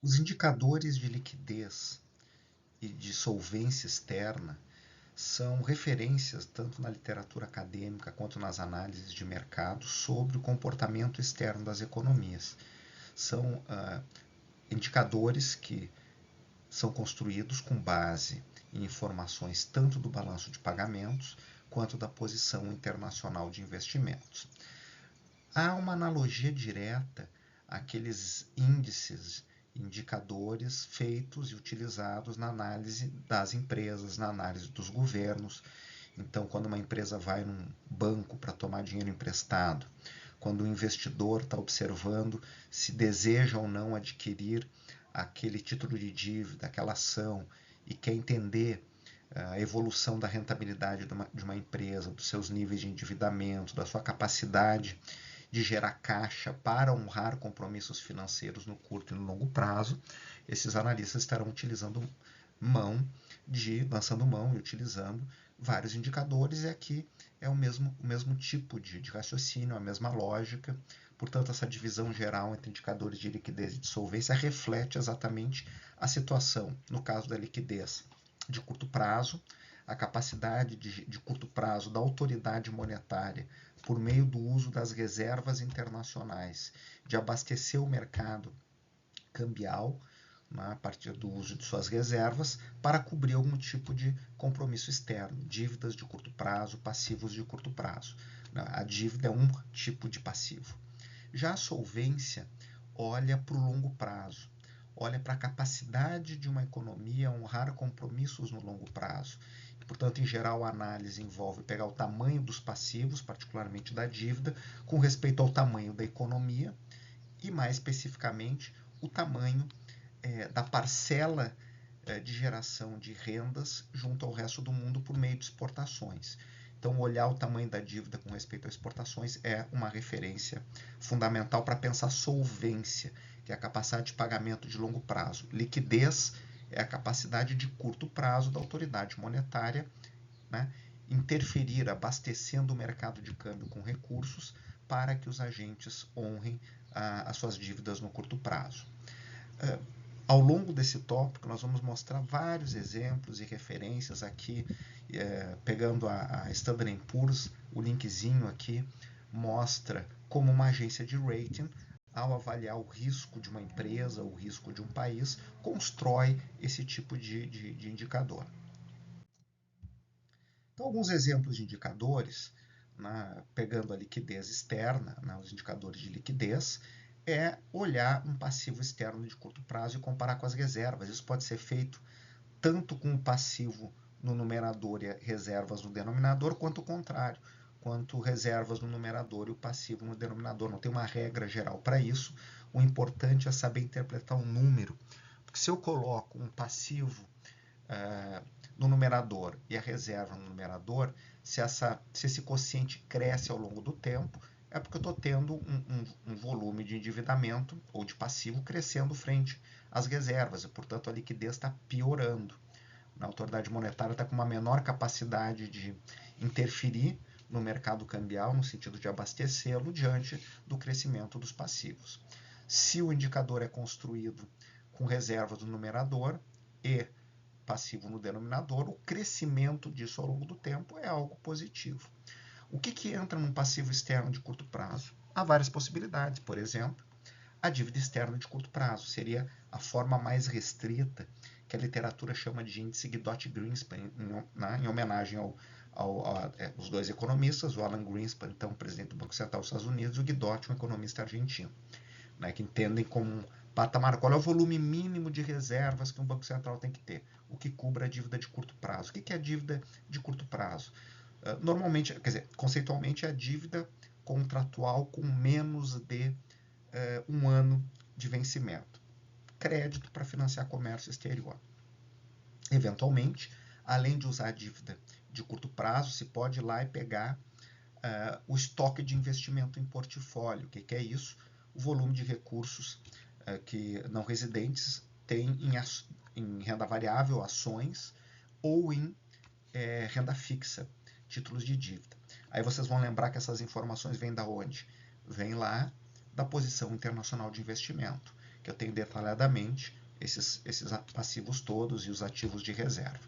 Os indicadores de liquidez e de solvência externa são referências tanto na literatura acadêmica quanto nas análises de mercado sobre o comportamento externo das economias. São indicadores que são construídos com base em informações tanto do balanço de pagamentos quanto da posição internacional de investimentos. Há uma analogia direta àqueles índices, indicadores feitos e utilizados na análise das empresas, na análise dos governos. Então, quando uma empresa vai num banco para tomar dinheiro emprestado, quando o investidor está observando se deseja ou não adquirir aquele título de dívida, aquela ação, e quer entender a evolução da rentabilidade de uma empresa, dos seus níveis de endividamento, da sua capacidade de gerar caixa para honrar compromissos financeiros no curto e no longo prazo, esses analistas estarão lançando mão e utilizando vários indicadores, e aqui é o mesmo tipo de raciocínio, a mesma lógica. Portanto, essa divisão geral entre indicadores de liquidez e de solvência reflete exatamente a situação, no caso da liquidez de curto prazo, a capacidade de curto prazo da autoridade monetária, por meio do uso das reservas internacionais, de abastecer o mercado cambial, a partir do uso de suas reservas, para cobrir algum tipo de compromisso externo, dívidas de curto prazo, passivos de curto prazo. A dívida é um tipo de passivo. Já a solvência olha para o longo prazo, olha para a capacidade de uma economia honrar compromissos no longo prazo. Portanto, em geral, a análise envolve pegar o tamanho dos passivos, particularmente da dívida, com respeito ao tamanho da economia e, mais especificamente, o tamanho da parcela de geração de rendas junto ao resto do mundo por meio de exportações. Então, olhar o tamanho da dívida com respeito às exportações é uma referência fundamental para pensar solvência, que é a capacidade de pagamento de longo prazo. Liquidez é a capacidade de curto prazo da autoridade monetária, né, interferir abastecendo o mercado de câmbio com recursos para que os agentes honrem as suas dívidas no curto prazo. Ao longo desse tópico, nós vamos mostrar vários exemplos e referências aqui, pegando a Standard & Poor's, o linkzinho aqui mostra como uma agência de rating, ao avaliar o risco de uma empresa, o risco de um país, constrói esse tipo de indicador. Então, alguns exemplos de indicadores, pegando a liquidez externa, os indicadores de liquidez, é olhar um passivo externo de curto prazo e comparar com as reservas. Isso pode ser feito tanto com o passivo no numerador e reservas no denominador, quanto o contrário, quanto reservas no numerador e o passivo no denominador. Não tem uma regra geral para isso. O importante é saber interpretar um número. Porque se eu coloco um passivo no numerador e a reserva no numerador, se esse quociente cresce ao longo do tempo, é porque eu estou tendo um volume de endividamento ou de passivo crescendo frente às reservas, e, portanto, a liquidez está piorando. A autoridade monetária está com uma menor capacidade de interferir no mercado cambial, no sentido de abastecê-lo, diante do crescimento dos passivos. Se o indicador é construído com reservas no numerador e passivo no denominador, o crescimento disso ao longo do tempo é algo positivo. O que entra num passivo externo de curto prazo? Há várias possibilidades. Por exemplo, a dívida externa de curto prazo seria a forma mais restrita, que a literatura chama de índice Guidotti-Greenspan, em homenagem aos dois economistas, o Alan Greenspan, então presidente do Banco Central dos Estados Unidos, e o Guidotti, um economista argentino, que entendem como um patamar, qual é o volume mínimo de reservas que um Banco Central tem que ter, o que cubra a dívida de curto prazo. O que é a dívida de curto prazo? Normalmente, conceitualmente, é a dívida contratual com menos de um ano de vencimento. Crédito para financiar comércio exterior. Eventualmente, além de usar a dívida de curto prazo, se pode ir lá e pegar o estoque de investimento em portfólio. O que é isso? O volume de recursos que não residentes têm em renda variável, ações, ou em renda fixa, títulos de dívida. Aí vocês vão lembrar que essas informações vêm da onde? Vêm lá da posição internacional de investimento, que eu tenho detalhadamente esses passivos todos e os ativos de reserva.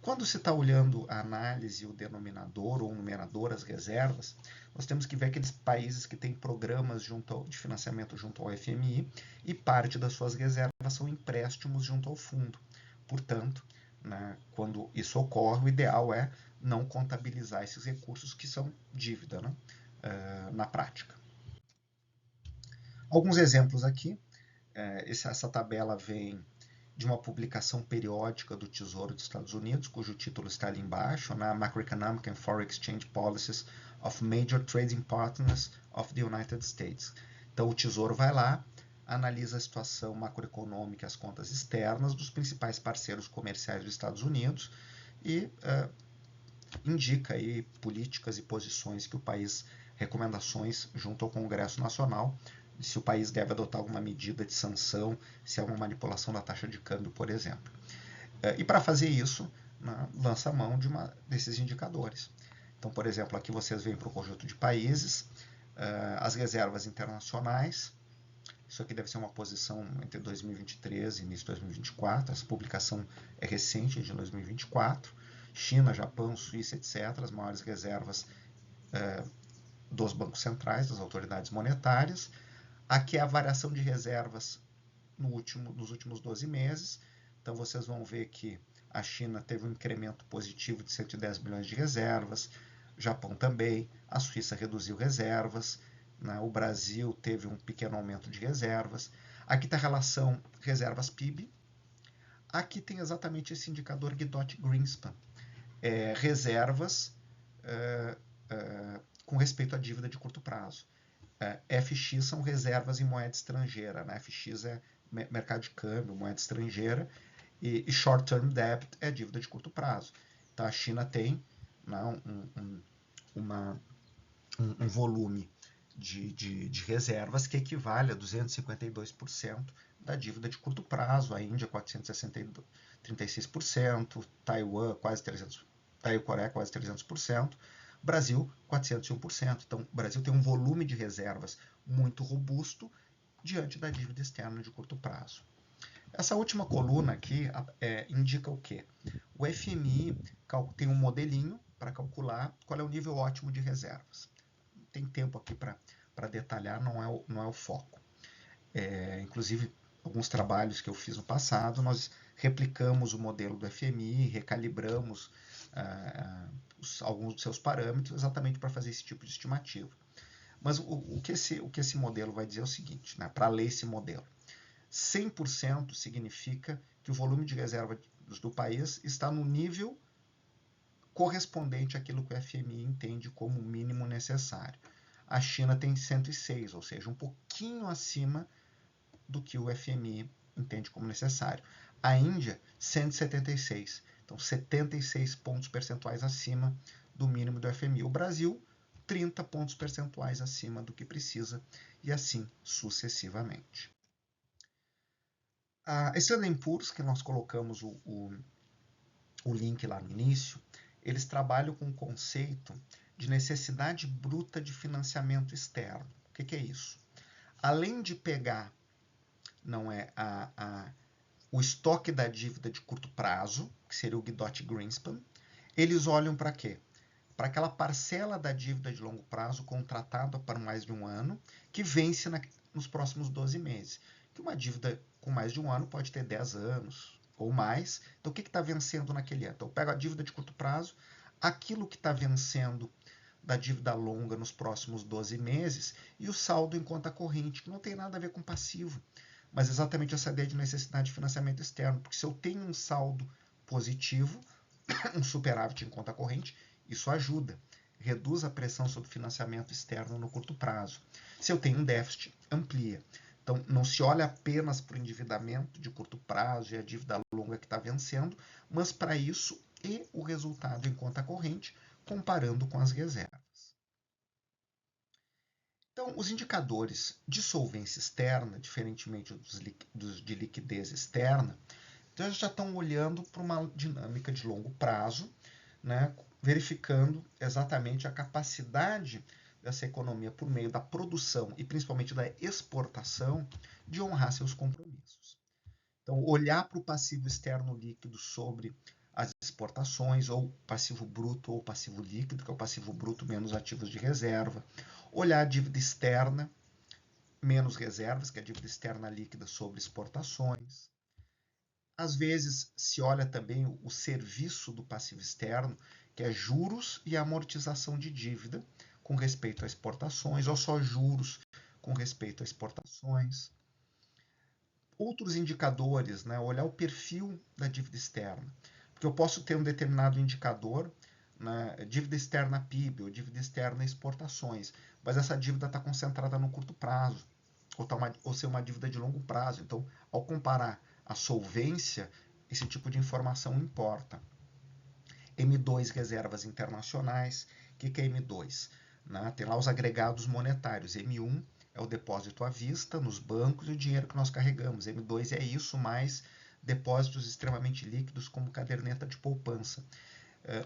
Quando se está olhando a análise, o denominador ou o numerador, as reservas, nós temos que ver aqueles países que têm programas de financiamento junto ao FMI e parte das suas reservas são empréstimos junto ao fundo. Portanto, né, quando isso ocorre, o ideal é não contabilizar esses recursos que são dívida, né, na prática. Alguns exemplos aqui. Essa tabela vem de uma publicação periódica do Tesouro dos Estados Unidos, cujo título está ali embaixo, na Macroeconomic and Foreign Exchange Policies of Major Trading Partners of the United States. Então, o Tesouro vai lá, analisa a situação macroeconômica e as contas externas dos principais parceiros comerciais dos Estados Unidos e indica aí políticas e posições que o país, recomendações junto ao Congresso Nacional, se o país deve adotar alguma medida de sanção, se é uma manipulação da taxa de câmbio, por exemplo. E para fazer isso, lança mão desses indicadores. Então, por exemplo, aqui vocês veem para o conjunto de países, as reservas internacionais. Isso aqui deve ser uma posição entre 2023 e início de 2024. Essa publicação é recente, de 2024. China, Japão, Suíça, etc. As maiores reservas dos bancos centrais, das autoridades monetárias. Aqui é a variação de reservas nos últimos 12 meses. Então, vocês vão ver que a China teve um incremento positivo de 110 bilhões de reservas, Japão também, a Suíça reduziu reservas, né? O Brasil teve um pequeno aumento de reservas. Aqui está a relação reservas-PIB. Aqui tem exatamente esse indicador Guidott-Greenspan, reservas com respeito à dívida de curto prazo. FX são reservas em moeda estrangeira, né? FX é mercado de câmbio, moeda estrangeira, e short-term debt é dívida de curto prazo. Então, a China tem, né, um volume de reservas que equivale a 252% da dívida de curto prazo. A Índia, 436%, Taiwan, Coreia, quase 300%. Brasil, 401%. Então, o Brasil tem um volume de reservas muito robusto diante da dívida externa de curto prazo. Essa última coluna aqui indica o quê? O FMI tem um modelinho para calcular qual é o nível ótimo de reservas. Tem tempo aqui para detalhar, não é o foco. Inclusive, alguns trabalhos que eu fiz no passado, nós replicamos o modelo do FMI, recalibramos alguns dos seus parâmetros exatamente para fazer esse tipo de estimativa. Mas o que esse modelo vai dizer é o seguinte, né? Para ler esse modelo, 100% significa que o volume de reserva do país está no nível correspondente àquilo que o FMI entende como o mínimo necessário. A China tem 106, ou seja, um pouquinho acima do que o FMI entende como necessário. A Índia, 176. Então, 76 pontos percentuais acima do mínimo do FMI. O Brasil, 30 pontos percentuais acima do que precisa, e assim sucessivamente. A Standard & Poor's, que nós colocamos o link lá no início, eles trabalham com o conceito de necessidade bruta de financiamento externo. O que é isso? Além de pegar o estoque da dívida de curto prazo, que seria o Guidott-Greenspan, eles olham para quê? Para aquela parcela da dívida de longo prazo contratada para mais de um ano, que vence nos próximos 12 meses. Que uma dívida com mais de um ano pode ter 10 anos ou mais. Então, o que está vencendo naquele ano? Então, eu pego a dívida de curto prazo, aquilo que está vencendo da dívida longa nos próximos 12 meses e o saldo em conta corrente, que não tem nada a ver com passivo, mas exatamente essa ideia de necessidade de financiamento externo, porque se eu tenho um saldo positivo, um superávit em conta corrente, isso ajuda, reduz a pressão sobre o financiamento externo no curto prazo. Se eu tenho um déficit, amplia. Então, não se olha apenas para o endividamento de curto prazo e a dívida longa que está vencendo, mas para isso e o resultado em conta corrente, comparando com as reservas. Então, os indicadores de solvência externa, diferentemente dos de liquidez externa, então já estão olhando para uma dinâmica de longo prazo, né, verificando exatamente a capacidade dessa economia por meio da produção e principalmente da exportação, de honrar seus compromissos. Então, olhar para o passivo externo líquido sobre as exportações, ou passivo bruto ou passivo líquido, que é o passivo bruto menos ativos de reserva. Olhar a dívida externa menos reservas, que é a dívida externa líquida sobre exportações. Às vezes se olha também o serviço do passivo externo, que é juros e amortização de dívida com respeito a exportações, ou só juros com respeito a exportações. Outros indicadores, né? Olhar o perfil da dívida externa, porque eu posso ter um determinado indicador, né? Dívida externa PIB ou dívida externa exportações, mas essa dívida está concentrada no curto prazo, ou ser uma dívida de longo prazo. Então, ao comparar a solvência, esse tipo de informação importa. M2, reservas internacionais. O que é M2? Né? Tem lá os agregados monetários. M1 é o depósito à vista nos bancos e o dinheiro que nós carregamos. M2 é isso, mais depósitos extremamente líquidos, como caderneta de poupança.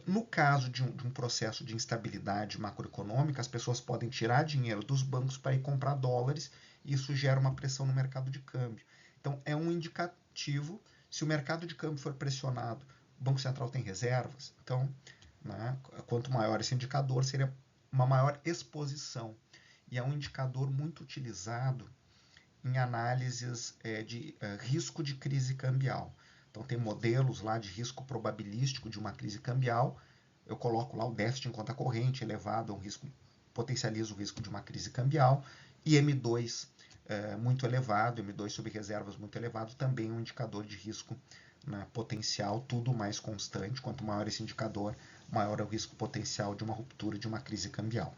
No caso de um processo de instabilidade macroeconômica, as pessoas podem tirar dinheiro dos bancos para ir comprar dólares, e isso gera uma pressão no mercado de câmbio. Então, é um indicativo. Se o mercado de câmbio for pressionado, o Banco Central tem reservas. Então, né, quanto maior esse indicador, seria uma maior exposição. E é um indicador muito utilizado em análises de risco de crise cambial. Então, tem modelos lá de risco probabilístico de uma crise cambial. Eu coloco lá o déficit em conta corrente elevado, um risco, potencializa o risco de uma crise cambial. E M2 muito elevado, M2 sobre reservas muito elevado, também um indicador de risco, né, potencial, tudo mais constante. Quanto maior esse indicador, maior é o risco potencial de uma ruptura de uma crise cambial.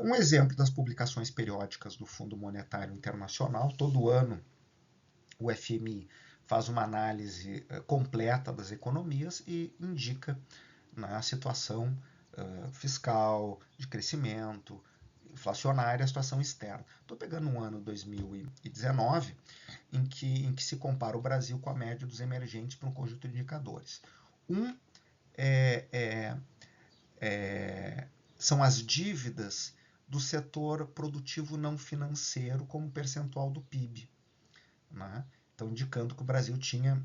Um exemplo das publicações periódicas do Fundo Monetário Internacional: todo ano o FMI faz uma análise completa das economias e indica, né, a situação fiscal, de crescimento, inflacionária, a situação externa. Estou pegando um ano 2019 em que se compara o Brasil com a média dos emergentes para um conjunto de indicadores. São as dívidas do setor produtivo não financeiro como percentual do PIB. Né? Então, indicando que o Brasil tinha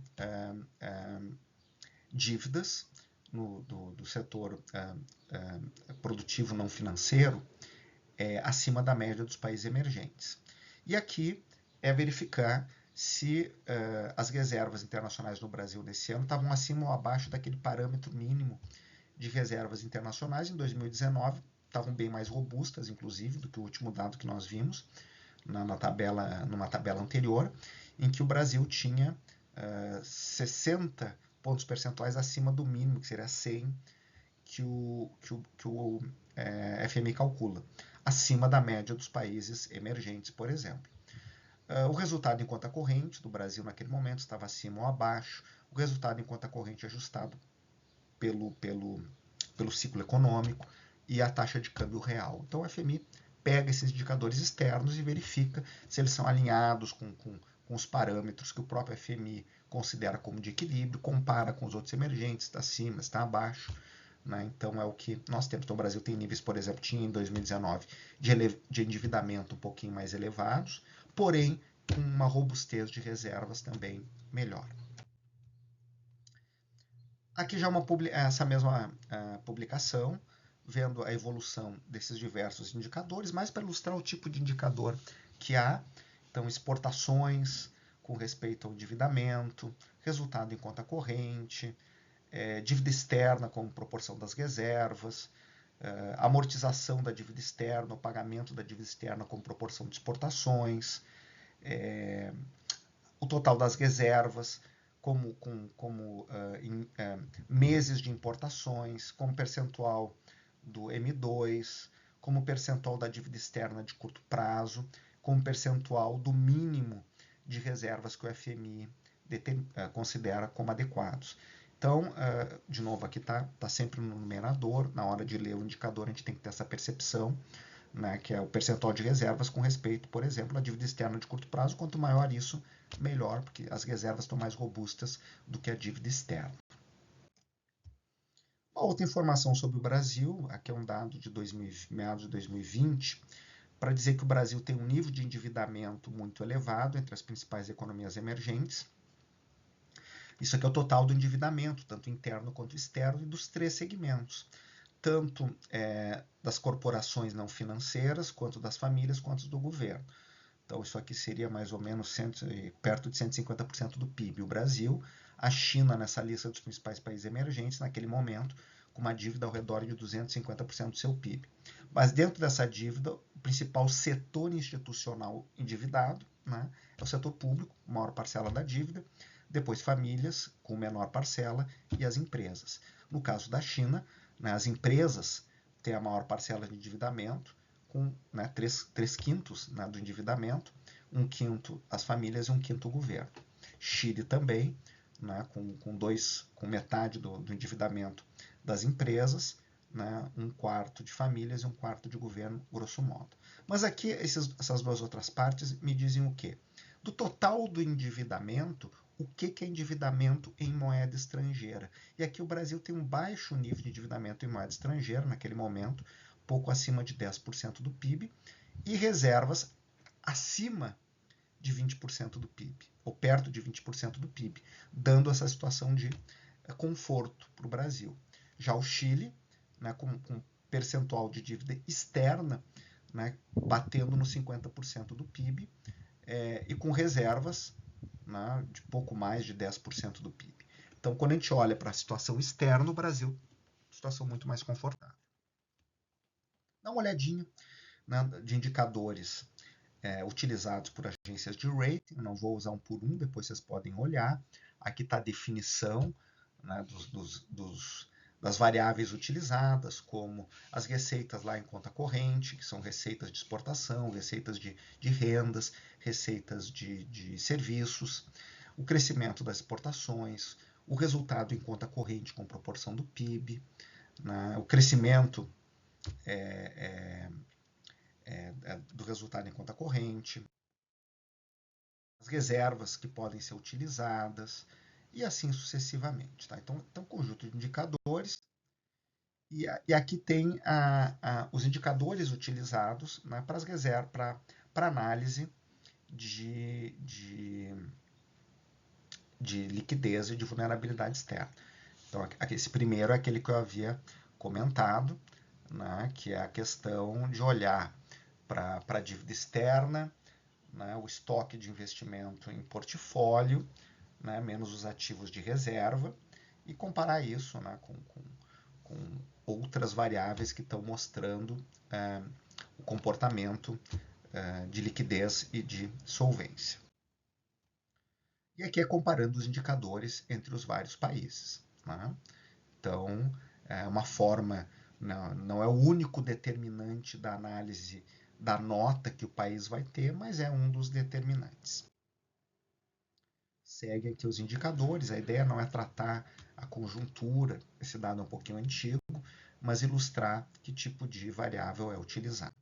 dívidas do setor produtivo não financeiro acima da média dos países emergentes. E aqui é verificar se as reservas internacionais no Brasil nesse ano estavam acima ou abaixo daquele parâmetro mínimo de reservas internacionais. Em 2019 estavam bem mais robustas, inclusive, do que o último dado que nós vimos numa tabela anterior, em que o Brasil tinha 60 pontos percentuais acima do mínimo, que seria 100, que o FMI calcula, acima da média dos países emergentes, por exemplo. O resultado em conta corrente do Brasil naquele momento estava acima ou abaixo, o resultado em conta corrente ajustado pelo ciclo econômico e a taxa de câmbio real. Então, o FMI pega esses indicadores externos e verifica se eles são alinhados com os parâmetros que o próprio FMI considera como de equilíbrio, compara com os outros emergentes, está acima, está abaixo. Né? Então, é o que nós temos. Então, o Brasil tem níveis, por exemplo, tinha em 2019 de endividamento um pouquinho mais elevados, porém com uma robustez de reservas também melhor. Aqui já essa mesma publicação, vendo a evolução desses diversos indicadores, mais para ilustrar o tipo de indicador que há. Então, exportações com respeito ao endividamento, resultado em conta corrente, dívida externa como proporção das reservas, amortização da dívida externa, o pagamento da dívida externa como proporção de exportações, o total das reservas como meses de importações, como percentual do M2, como percentual da dívida externa de curto prazo, como percentual do mínimo de reservas que o FMI considera como adequados. Então, de novo, aqui está sempre no numerador. Na hora de ler o indicador, a gente tem que ter essa percepção, né, que é o percentual de reservas com respeito, por exemplo, à dívida externa de curto prazo. Quanto maior isso, melhor, porque as reservas estão mais robustas do que a dívida externa. Uma outra informação sobre o Brasil, aqui é um dado de meados de 2020, para dizer que o Brasil tem um nível de endividamento muito elevado entre as principais economias emergentes. Isso aqui é o total do endividamento, tanto interno quanto externo, e dos três segmentos, tanto das corporações não financeiras, quanto das famílias, quanto do governo. Então, isso aqui seria mais ou menos perto de 150% do PIB. O Brasil, a China nessa lista dos principais países emergentes, naquele momento, com uma dívida ao redor de 250% do seu PIB. Mas dentro dessa dívida, o principal setor institucional endividado, né, é o setor público, maior parcela da dívida, depois famílias, com menor parcela, e as empresas. No caso da China, né, as empresas têm a maior parcela de endividamento, com 3/5 né, do endividamento, 1/5 as famílias e 1/5 o governo. Chile também, né, com metade do endividamento das empresas, né, 1/4 de famílias e 1/4 de governo, grosso modo. Mas aqui, essas duas outras partes me dizem o quê? Do total do endividamento, o que é endividamento em moeda estrangeira? E aqui o Brasil tem um baixo nível de endividamento em moeda estrangeira, naquele momento, pouco acima de 10% do PIB, e reservas acima de 20% do PIB, ou perto de 20% do PIB, dando essa situação de conforto para o Brasil. Já o Chile, né, com percentual de dívida externa, né, batendo no 50% do PIB, e com reservas, né, de pouco mais de 10% do PIB. Então, quando a gente olha para a situação externa, o Brasil, situação muito mais confortável. Dá uma olhadinha, né, de indicadores utilizados por agências de rating. Não vou usar um por um, depois vocês podem olhar. Aqui está a definição, né, das variáveis utilizadas, como as receitas lá em conta corrente, que são receitas de exportação, receitas de rendas, receitas de serviços, o crescimento das exportações, o resultado em conta corrente com proporção do PIB, né, o crescimento do resultado em conta corrente, as reservas que podem ser utilizadas e assim sucessivamente. Tá? Então, um conjunto de indicadores. E aqui tem os indicadores utilizados, né, para as reservas, para análise de liquidez e de vulnerabilidade externa. Então, esse primeiro é aquele que eu havia comentado, né, que é a questão de olhar para a dívida externa, né, o estoque de investimento em portfólio, né, menos os ativos de reserva, e comparar isso, né, com outras variáveis que estão mostrando o comportamento de liquidez e de solvência. E aqui é comparando os indicadores entre os vários países. Né? Então, é uma forma, não é o único determinante da análise da nota que o país vai ter, mas é um dos determinantes. Segue aqui os indicadores, a ideia não é tratar a conjuntura, esse dado é um pouquinho antigo, mas ilustrar que tipo de variável é utilizado.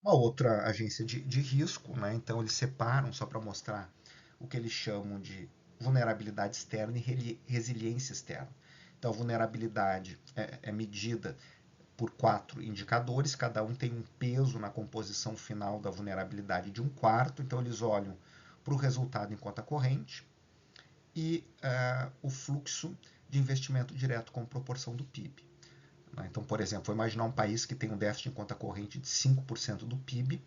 Uma outra agência de risco, né? Então eles separam, só para mostrar o que eles chamam de vulnerabilidade externa e resiliência externa. Então a vulnerabilidade é medida por 4 indicadores, cada um tem um peso na composição final da vulnerabilidade de 1/4, então eles olham para o resultado em conta corrente e o fluxo de investimento direto com proporção do PIB. Então, por exemplo, vou imaginar um país que tem um déficit em conta corrente de 5% do PIB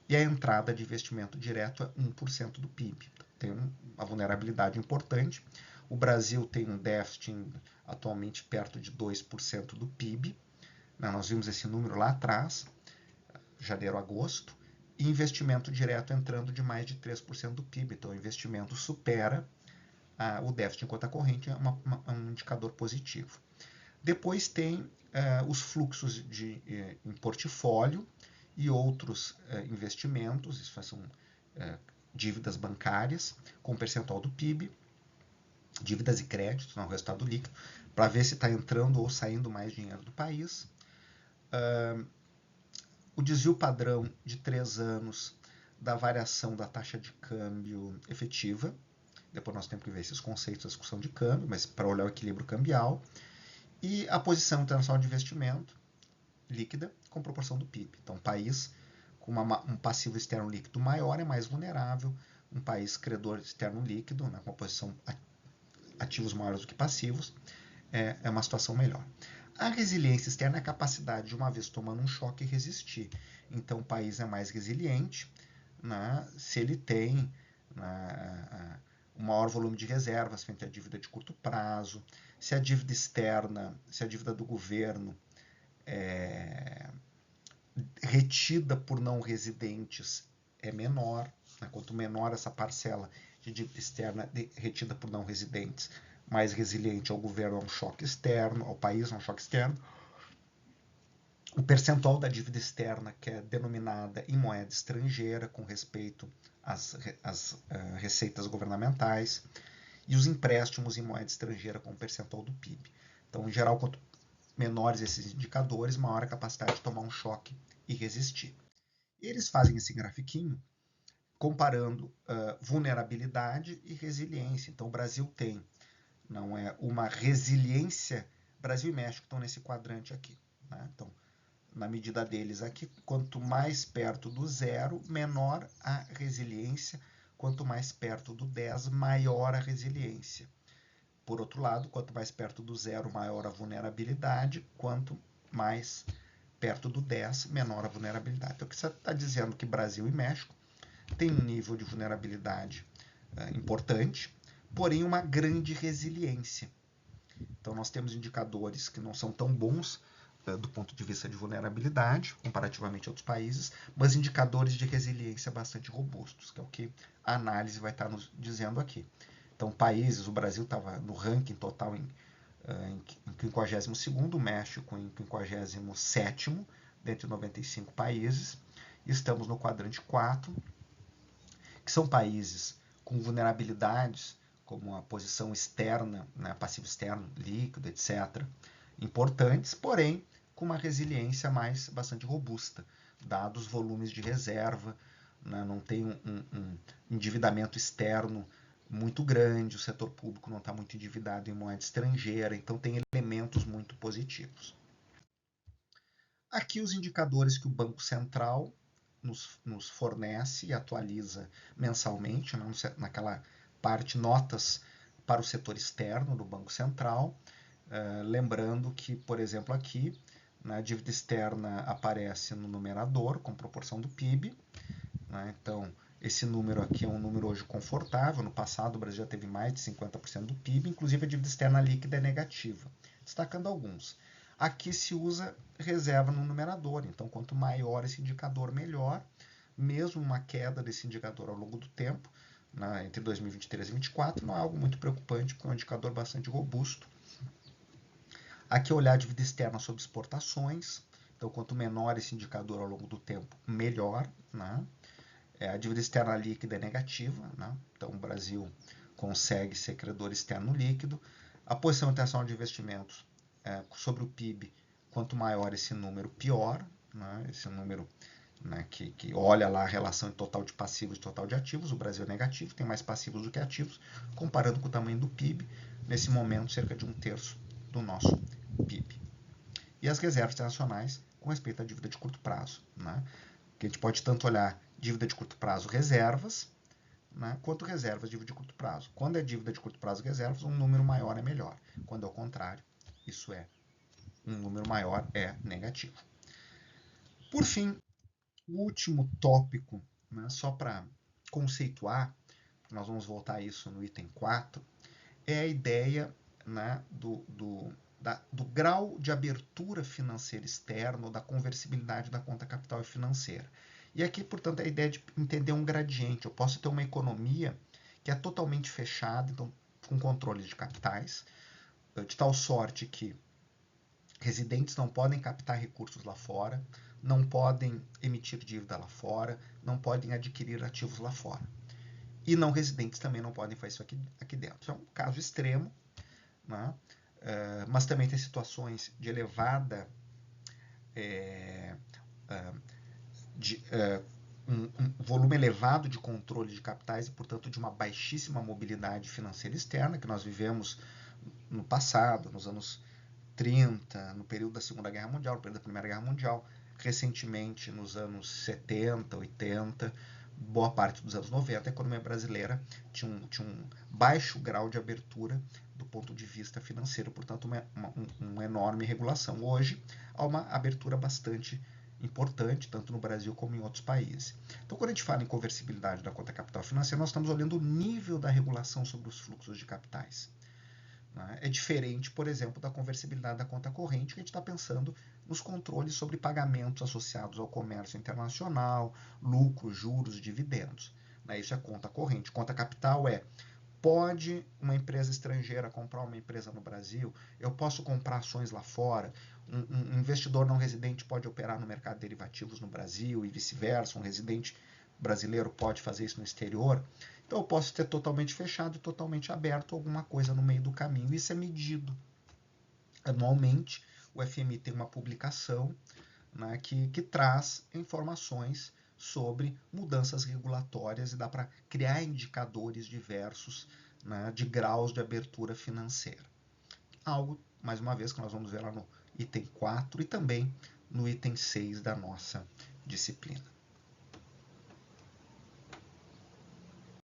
e a entrada de investimento direto é 1% do PIB. Tem uma vulnerabilidade importante. O Brasil tem um déficit atualmente perto de 2% do PIB. Nós vimos esse número lá atrás, janeiro a agosto, e investimento direto entrando de mais de 3% do PIB. Então, o investimento supera o déficit em conta corrente, é um indicador positivo. Depois tem os fluxos em portfólio e outros investimentos, isso são dívidas bancárias com percentual do PIB, dívidas e créditos, não, o resultado líquido, para ver se está entrando ou saindo mais dinheiro do país. O desvio padrão de 3 anos da variação da taxa de câmbio efetiva, depois nós temos que ver esses conceitos da discussão de câmbio, mas para olhar o equilíbrio cambial, e a posição internacional de investimento líquida com proporção do PIB. Então, um país com um passivo externo líquido maior é mais vulnerável, um país credor externo líquido, né, com uma posição ativos maiores do que passivos, é uma situação melhor. A resiliência externa é a capacidade de, uma vez tomando um choque, resistir. Então, o país é mais resiliente, né, se ele tem um maior volume de reservas frente à dívida de curto prazo, se a dívida externa, se a dívida do governo retida por não residentes é menor, né? Quanto menor essa parcela de dívida externa retida por não residentes, mais resiliente ao governo a um choque externo, ao país a um choque externo. O percentual da dívida externa que é denominada em moeda estrangeira com respeito às receitas governamentais, e os empréstimos em moeda estrangeira com o percentual do PIB. Então, em geral, quanto menores esses indicadores, maior a capacidade de tomar um choque e resistir. Eles fazem esse grafiquinho comparando vulnerabilidade e resiliência. Então, o Brasil tem uma resiliência. Brasil e México estão nesse quadrante aqui, né? Então, na medida deles aqui, quanto mais perto do zero, menor a resiliência. Quanto mais perto do 10, maior a resiliência. Por outro lado, quanto mais perto do zero, maior a vulnerabilidade. Quanto mais perto do 10, menor a vulnerabilidade. Então, o que você está dizendo que Brasil e México têm um nível de vulnerabilidade importante, porém uma grande resiliência. Então, nós temos indicadores que não são tão bons do ponto de vista de vulnerabilidade, comparativamente a outros países, mas indicadores de resiliência bastante robustos, que é o que a análise vai estar nos dizendo aqui. Então, países, o Brasil estava no ranking total em 52º, o México em 57º, dentre 95 países, e estamos no quadrante 4, que são países com vulnerabilidades, como a posição externa, né, passivo externo, líquido, etc., importantes, porém com uma resiliência bastante robusta, dados os volumes de reserva, né, não tem um endividamento externo muito grande, o setor público não está muito endividado em moeda estrangeira, então tem elementos muito positivos. Aqui os indicadores que o Banco Central nos fornece e atualiza mensalmente, né, naquela parte notas para o setor externo do Banco Central, lembrando que, por exemplo, aqui, a dívida externa aparece no numerador, com proporção do PIB. Né? Então, esse número aqui é um número hoje confortável. No passado, o Brasil já teve mais de 50% do PIB, inclusive a dívida externa líquida é negativa. Destacando alguns. Aqui se usa reserva no numerador, então quanto maior esse indicador, melhor. Mesmo uma queda desse indicador ao longo do tempo, entre 2023 e 2024, não é algo muito preocupante, porque é um indicador bastante robusto. Aqui olhar a dívida externa sobre exportações, então quanto menor esse indicador ao longo do tempo, melhor. Né? A dívida externa líquida é negativa, né? Então o Brasil consegue ser credor externo líquido. A posição internacional de investimentos sobre o PIB, quanto maior esse número, pior. Né? Esse número, né, que olha lá a relação total de passivos e total de ativos. O Brasil é negativo, tem mais passivos do que ativos, comparando com o tamanho do PIB, nesse momento cerca de 1/3 do nosso PIB. E as reservas internacionais com respeito à dívida de curto prazo, né? Que a gente pode tanto olhar dívida de curto prazo, reservas, né, quanto reservas, dívida de curto prazo. Quando é dívida de curto prazo, reservas, um número maior é melhor. Quando é o contrário, isso é, um número maior é negativo. Por fim, o último tópico, né, só para conceituar, nós vamos voltar a isso no item 4, é a ideia, né, do grau de abertura financeira externa, ou da conversibilidade da conta capital e financeira. E aqui, portanto, a ideia de entender um gradiente. Eu posso ter uma economia que é totalmente fechada, então, com controle de capitais, de tal sorte que residentes não podem captar recursos lá fora, não podem emitir dívida lá fora, não podem adquirir ativos lá fora. E não residentes também não podem fazer isso aqui dentro. É um caso extremo, né? Mas também tem situações de elevada um volume elevado de controle de capitais e, portanto, de uma baixíssima mobilidade financeira externa que nós vivemos no passado, nos anos 30, no período da Segunda Guerra Mundial, no período da Primeira Guerra Mundial, recentemente nos anos 70, 80, boa parte dos anos 90, a economia brasileira tinha um baixo grau de abertura do ponto de vista financeiro, portanto, uma enorme regulação. Hoje, há uma abertura bastante importante, tanto no Brasil como em outros países. Então, quando a gente fala em conversibilidade da conta capital financeira, nós estamos olhando o nível da regulação sobre os fluxos de capitais. É diferente, por exemplo, da conversibilidade da conta corrente, que a gente está pensando nos controles sobre pagamentos associados ao comércio internacional, lucros, juros, dividendos. Isso é conta corrente. Conta capital pode uma empresa estrangeira comprar uma empresa no Brasil? Eu posso comprar ações lá fora? Um investidor não residente pode operar no mercado de derivativos no Brasil e vice-versa? Um residente brasileiro pode fazer isso no exterior? Então eu posso ter totalmente fechado e totalmente aberto alguma coisa no meio do caminho. Isso é medido. Anualmente, o FMI tem uma publicação, né, que traz informações sobre mudanças regulatórias e dá para criar indicadores diversos, né, de graus de abertura financeira. Algo, mais uma vez, que nós vamos ver lá no item 4 e também no item 6 da nossa disciplina.